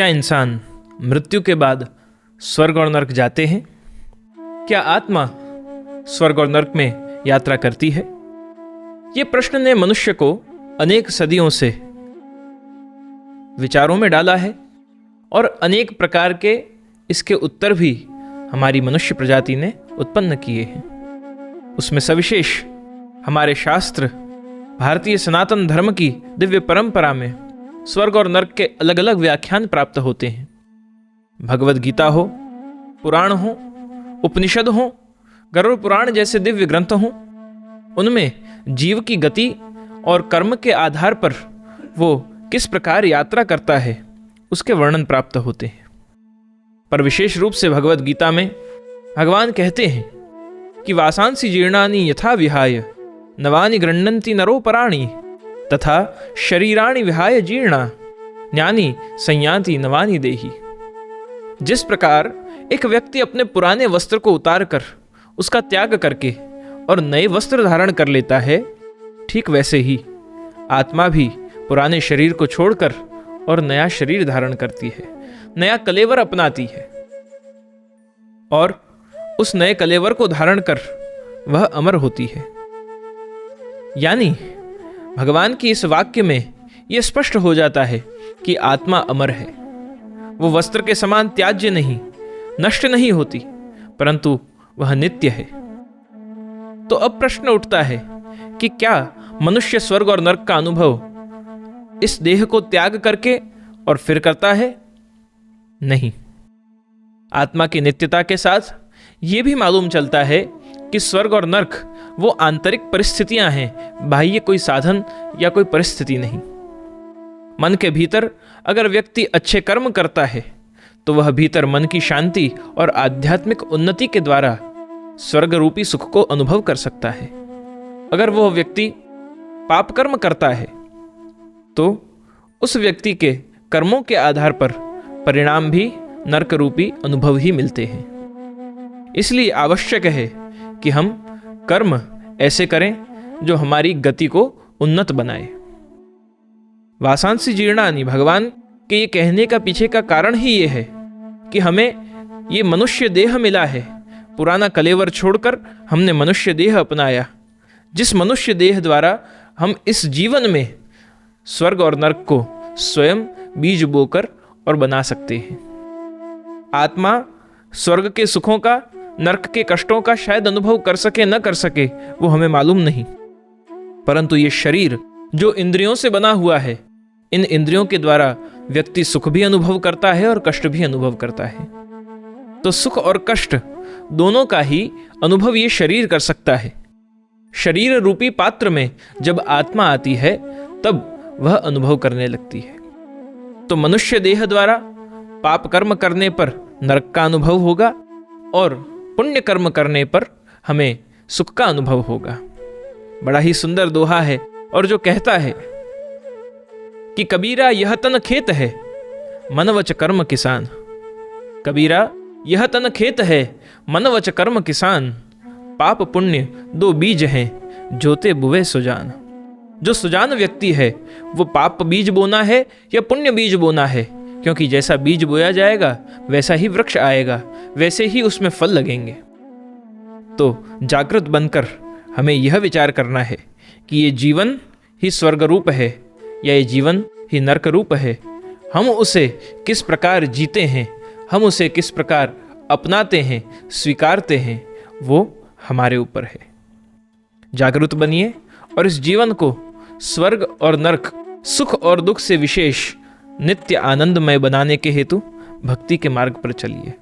क्या इंसान मृत्यु के बाद स्वर्ग और नरक जाते हैं? क्या आत्मा स्वर्ग और नरक में यात्रा करती है? ये प्रश्न ने मनुष्य को अनेक सदियों से विचारों में डाला है और अनेक प्रकार के इसके उत्तर भी हमारी मनुष्य प्रजाति ने उत्पन्न किए हैं। उसमें सविशेष हमारे शास्त्र, भारतीय सनातन धर्म की दिव्य परंपरा में स्वर्ग और नरक के अलग अलग व्याख्यान प्राप्त होते हैं। भगवद गीता हो, पुराण हो, उपनिषद हो, गरुड़ पुराण जैसे दिव्य ग्रंथ हो, उनमें जीव की गति और कर्म के आधार पर वो किस प्रकार यात्रा करता है उसके वर्णन प्राप्त होते हैं। पर विशेष रूप से भगवद गीता में भगवान कहते हैं कि वासांसि जीर्णानि यथा विहाय नवानि गृह्णन्ति नरोपराणि तथा शरीराणि विहाय जीर्णा ज्ञानी संयाति नवानि देहि। जिस प्रकार एक व्यक्ति अपने पुराने वस्त्र को उतार कर उसका त्याग करके और नए वस्त्र धारण कर लेता है, ठीक वैसे ही आत्मा भी पुराने शरीर को छोड़कर और नया शरीर धारण करती है, नया कलेवर अपनाती है और उस नए कलेवर को धारण कर वह अमर होती है। यानी भगवान की इस वाक्य में यह स्पष्ट हो जाता है कि आत्मा अमर है। वो वस्त्र के समान त्याज्य नहीं, नष्ट नहीं होती, परंतु वह नित्य है। तो अब प्रश्न उठता है कि क्या मनुष्य स्वर्ग और नरक का अनुभव इस देह को त्याग करके और फिर करता है? नहीं। आत्मा की नित्यता के साथ यह भी मालूम चलता है कि स्वर्ग और नरक वो आंतरिक परिस्थितियां हैं, बाह्य कोई साधन या कोई परिस्थिति नहीं। मन के भीतर अगर व्यक्ति अच्छे कर्म करता है तो वह भीतर मन की शांति और आध्यात्मिक उन्नति के द्वारा स्वर्ग रूपी सुख को अनुभव कर सकता है। अगर वह व्यक्ति पाप कर्म करता है तो उस व्यक्ति के कर्मों के आधार पर परिणाम भी नरक रूपी अनुभव ही मिलते हैं। इसलिए आवश्यक है कि हम कर्म ऐसे करें जो हमारी गति को उन्नत बनाए। वासांसि जीर्णानि, भगवान के ये कहने का पीछे का कारण ही ये है कि हमें ये मनुष्य देह मिला है। पुराना कलेवर छोड़कर हमने मनुष्य देह अपनाया, जिस मनुष्य देह द्वारा हम इस जीवन में स्वर्ग और नरक को स्वयं बीज बोकर और बना सकते हैं। आत्मा स्वर्ग के सुखों का, नरक के कष्टों का शायद अनुभव कर सके न कर सके, वो हमें मालूम नहीं, परंतु ये शरीर जो इंद्रियों से बना हुआ है, इन इंद्रियों के द्वारा व्यक्ति सुख भी अनुभव करता है और कष्ट भी अनुभव करता है। तो सुख और कष्ट दोनों का ही अनुभव ये शरीर कर सकता है। शरीर रूपी पात्र में जब आत्मा आती है तब वह अनुभव करने लगती है। तो मनुष्य देह द्वारा पाप कर्म करने पर नरक का अनुभव होगा और पुण्य कर्म करने पर हमें सुख का अनुभव होगा। बड़ा ही सुंदर दोहा है और जो कहता है कि कबीरा यह तन खेत है, मन वच कर्म किसान। कबीरा यह तन खेत है, मन वच कर्म किसान। पाप पुण्य दो बीज हैं, जोते बुवे सुजान। जो सुजान व्यक्ति है वो पाप बीज बोना है या पुण्य बीज बोना है, क्योंकि जैसा बीज बोया जाएगा वैसा ही वृक्ष आएगा, वैसे ही उसमें फल लगेंगे। तो जागृत बनकर हमें यह विचार करना है कि ये जीवन ही स्वर्ग रूप है या ये जीवन ही नरक रूप है। हम उसे किस प्रकार जीते हैं, हम उसे किस प्रकार अपनाते हैं, स्वीकारते हैं, वो हमारे ऊपर है। जागृत बनिए और इस जीवन को स्वर्ग और नरक, सुख और दुख से विशेष नित्य आनंदमय बनाने के हेतु भक्ति के मार्ग पर चलिए।